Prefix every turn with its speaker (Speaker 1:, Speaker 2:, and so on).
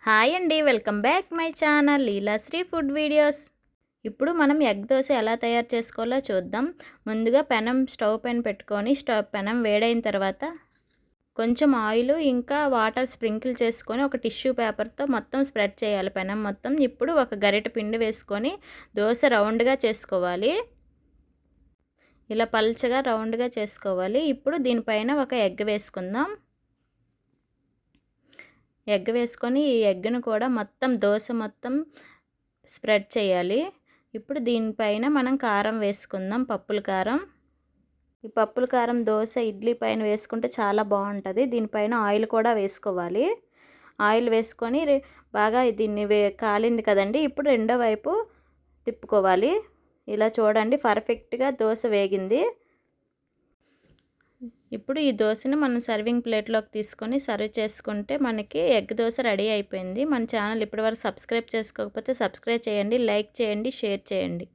Speaker 1: Hi అండి, welcome back my channel Leelasri food videos. ఇప్పుడు మనం ఎగ్ దోశ ఎలా తయారు చేసుకోవాలో చూద్దాం. ముందుగా స్టవ్ పైన పెట్టుకొని పెనం వేడైన తర్వాత కొంచెం ఆయిల్ ఇంకా వాటర్ స్ప్రింకిల్ చేసుకొని ఒక టిష్యూ పేపర్తో మొత్తం స్ప్రెడ్ చేయాలి పెనం మొత్తం. ఇప్పుడు ఒక గరిటె పిండి వేసుకొని దోశ రౌండ్గా చేసుకోవాలి. ఇలా పల్చగా రౌండ్గా చేసుకోవాలి. ఇప్పుడు దీనిపైన ఒక ఎగ్ వేసుకుందాం. ఎగ్ వేసుకొని ఈ ఎగ్ను కూడా మొత్తం దోశ మొత్తం స్ప్రెడ్ చేయాలి. ఇప్పుడు దీనిపైన మనం కారం వేసుకుందాం, పప్పుల కారం. ఈ పప్పుల కారం దోశ ఇడ్లీ పైన వేసుకుంటే చాలా బాగుంటుంది. దీనిపైన ఆయిల్ కూడా వేసుకోవాలి. ఆయిల్ వేసుకొని బాగా దీన్ని కాలింది కదండి. ఇప్పుడు రెండో వైపు తిప్పుకోవాలి. ఇలా చూడండి, పర్ఫెక్ట్గా దోశ వేగింది. ఇప్పుడు ఈ దోశను మనం సర్వింగ్ ప్లేట్లోకి తీసుకొని సర్వ్ చేసుకుంటే మనకి ఎగ్ దోశ రెడీ అయిపోయింది. మన ఛానల్ ఇప్పటివరకు సబ్స్క్రైబ్ చేసుకోకపోతే సబ్స్క్రైబ్ చేయండి, లైక్ చేయండి, షేర్ చేయండి.